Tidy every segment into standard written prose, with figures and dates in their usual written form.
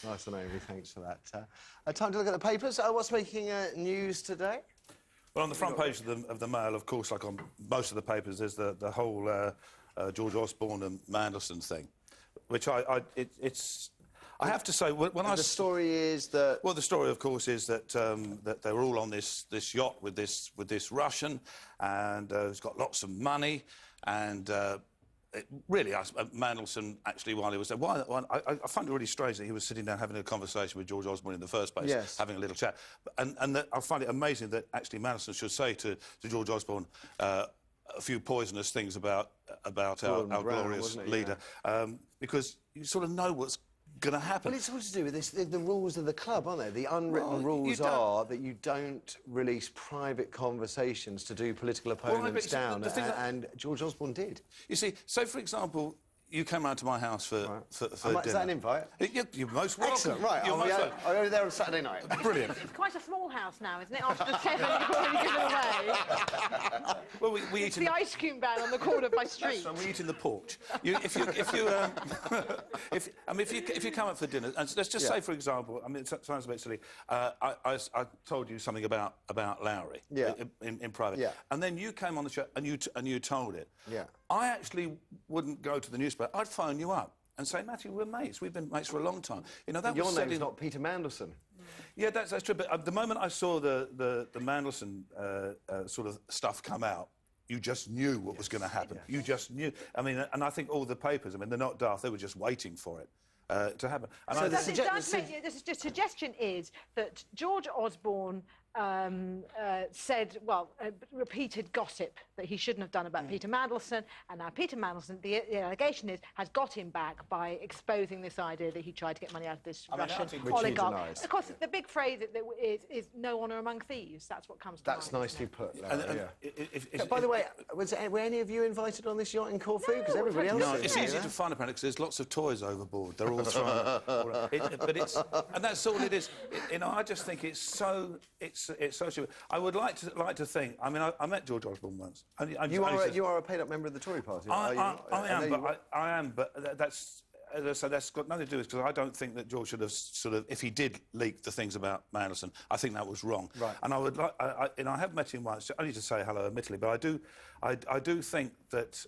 Nice and Amy, thanks for that. Time to look at the papers. What's making news today? Well, on the front page of the Mail, of course, like on most of the papers, there's the whole George Osborne and Mandelson thing, which I have to say, when the story is that... Well, the story, of course, is that that they were all on this yacht with this Russian, and he's got lots of money, and really, Mandelson, actually, while he was there... I find it really strange that he was sitting down having a conversation with George Osborne in the first place, having a little chat. And I find it amazing that, actually, Mandelson should say to George Osborne a few poisonous things about our glorious leader, because you sort of know what's going to happen. Well, it's all to do with this, the rules of the club, aren't they? The unwritten rules are that you don't release private conversations to do political opponents down, and George Osborne did. You see, so, for example, you came round to my house for dinner. Is that an invite? You're most welcome. Excellent, right. I'll go there on Saturday night. Brilliant. It's quite a small house now, isn't it? After the 7 you've already given away. Well, we eat it's the ice cream van on the corner of my street. So we eat in the porch. If you come up for dinner, and let's just say, for example, I mean, it sounds a bit silly. I told you something about Lowri in private, and then you came on the show and you told it. I actually wouldn't go to the newspaper. I'd phone you up and say, Matthew, we're mates. We've been mates for a long time. You know, that your name's not Peter Mandelson. Yeah, that's true. But the moment I saw the Mandelson sort of stuff come out, you just knew what was going to happen. You just knew. I mean, and I think all the papers, I mean, they're not daft. They were just waiting for it to happen. And so the suggestion is that George Osborne said, well, repeated gossip that he shouldn't have done about Peter Mandelson, and now Peter Mandelson, the allegation is, has got him back by exposing this idea that he tried to get money out of this Russian oligarch. Of course, the big phrase is no honour among thieves. That's what comes to mind. That's nicely put, by the way, were any of you invited on this yacht in Corfu? Because everybody else... No, it's easy to find, apparently, because there's lots of toys overboard. They're all thrown. And that's all it is. You know, I just think it's so stupid. I would like to think. I mean, I met George Osborne once. You are a paid-up member of the Tory party. I am, but that's got nothing to do with it, because I don't think that George should have sort of, if he did leak the things about Mandelson, I think that was wrong. Right. And I would like, and I have met him once, only to say hello, admittedly, but I do think that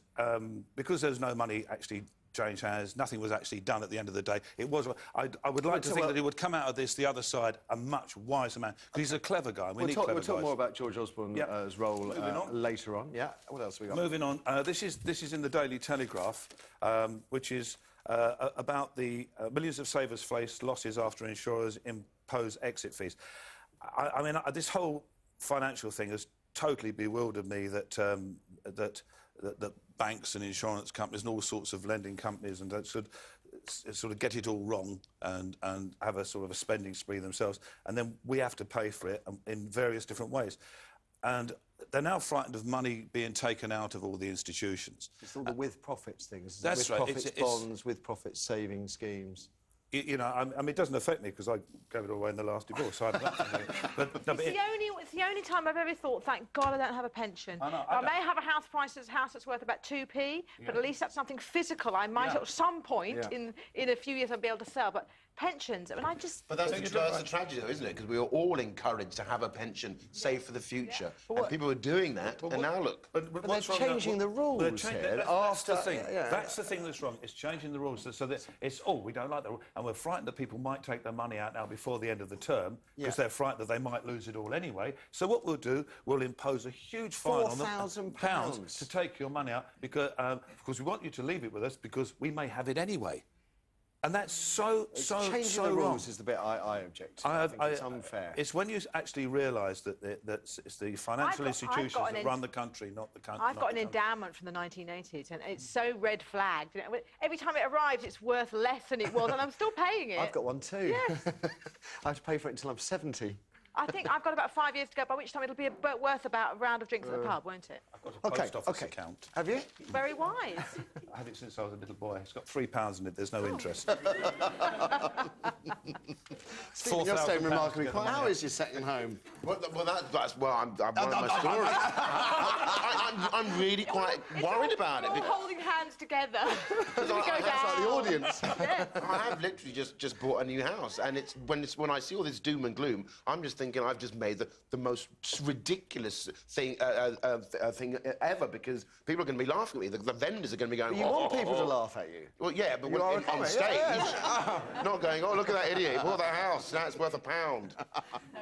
because there's no money actually change hands, nothing was actually done at the end of the day. It was. I would like to think that he would come out of this, the other side, a much wiser man, because he's a clever guy. We'll talk more about George Osborne's role later on. Yeah. What else have we got? Moving on. This is in the Daily Telegraph, which is about the millions of savers face losses after insurers impose exit fees. I mean, this whole financial thing has totally bewildered me that banks and insurance companies and all sorts of lending companies and that sort of get it all wrong and have a sort of a spending spree themselves, and then we have to pay for it in various different ways. And they're now frightened of money being taken out of all the institutions. It's all the with-profits things. That's right. With-profits bonds, with-profits saving schemes. You know, I mean, it doesn't affect me because I gave it all away in the last divorce. So it's the only time I've ever thought, thank God I don't have a pension. I may have a house that's worth about 2p, but at least that's something physical. I might at some point in a few years I'll be able to sell. But pensions, I mean, I just... But that's the tragedy, though, isn't it? Because we were all encouraged to have a pension, save for the future. And people were doing that, and now look. But they're changing the rules here. That's the thing. That's the thing that's wrong. It's changing the rules so that it's, we don't like the rule. And we're frightened that people might take their money out now before the end of the term, because they're frightened that they might lose it all anyway. So what we'll do, we'll impose a huge fine on them. £4,000 to take your money out, because we want you to leave it with us, because we may have it anyway. And that's so wrong. Changing the rules is the bit I object to. I think it's unfair. It's when you actually realise that it's the financial institutions that run the country, not the country. I've got an endowment from the 1980s, and it's so red-flagged. You know, every time it arrives, it's worth less than it was, and I'm still paying it. I've got one too. Yes. I have to pay for it until I'm 70. I think I've got about 5 years to go, by which time it'll be worth about a round of drinks at the pub, won't it? I've got a post office account. Have you? Very wise. I had it since I was a little boy. It's got £3 in it. There's no interest. Stephen, you're staying remarkably quiet. How is your second home? Well, that's one of my stories. I'm really quite worried about it. We're all holding hands together. That's like the audience. Yes. I have literally just bought a new house, and when I see all this doom and gloom, I'm just thinking I've just made the most ridiculous thing ever, because people are going to be laughing at me. The vendors are going to be going. You want people to laugh at you? Well, yeah, but on stage, not going. Oh, look at that idiot! He bought that house. Now it's worth £1. No,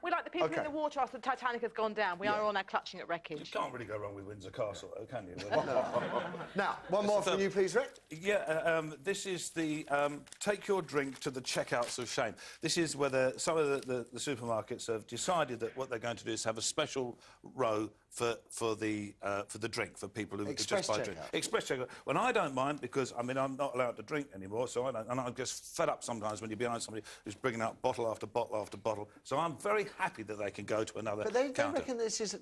we're like the people in the water after the Titanic has gone down. We are all now clutching at wreckage. You can't really go wrong with Windsor Castle, though, can you? Now, one more from you, please, Rick. Yeah, this is the take your drink to the checkouts of shame. This is where some of the supermarkets have decided that what they're going to do is have a special row for the drink for people who just buy drink. Express checkout. When I don't mind, because I mean I'm not allowed to drink anymore, so and I'm just fed up sometimes when you're behind somebody who's bringing out bottle after bottle after bottle. So I'm very happy that they can go to another. But they reckon this is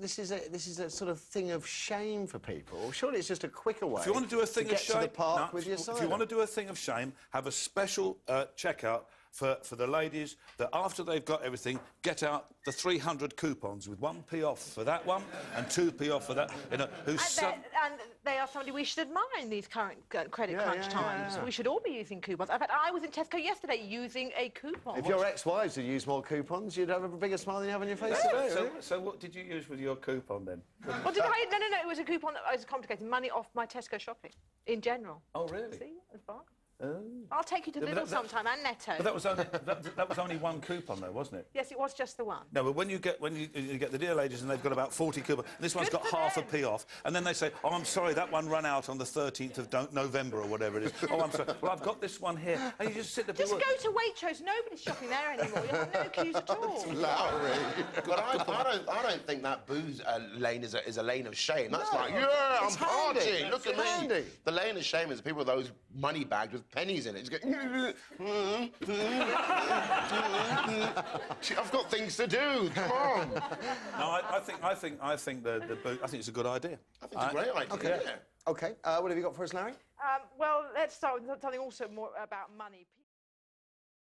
a sort of thing of shame for people. Surely it's just a quicker way. If you want to do a thing of shame, to the park with your cider. If you want to do a thing of shame, have a special checkout for the ladies that after they've got everything, get out the 300 coupons with 1p off for that one and 2p off for that. You know, and they are somebody we should admire in these current credit crunch times. We should all be using coupons. In fact, I was in Tesco yesterday using a coupon. If your ex-wives had used more coupons, you'd have a bigger smile than you have on your face today. So what did you use with your coupon then? Well, did I? No. It was a coupon that was complicated. Money off my Tesco shopping in general. Oh, really? See, that's fine. I'll take you to Lidl sometime and Netto. But that was only one coupon, though, wasn't it? Yes, it was just the one. No, but when you get the dear ladies and they've got about 40 coupons, and this one's got half a p off, and then they say, "Oh, I'm sorry, that one ran out on the 13th of November or whatever it is." Oh, I'm sorry. Well, I've got this one here, and you just sit there. Just go to Waitrose. Nobody's shopping there anymore. You have no queues at all. Lowri. But I don't think that booze lane is a lane of shame. That's I'm partying. Look at me. The lane of shame is people with those money bags with pennies in it. I've got things to do. Come on. No, I think it's a good idea. I think it's a great idea. Okay. Okay. What have you got for us, Larry? Well, let's start with something also more about money.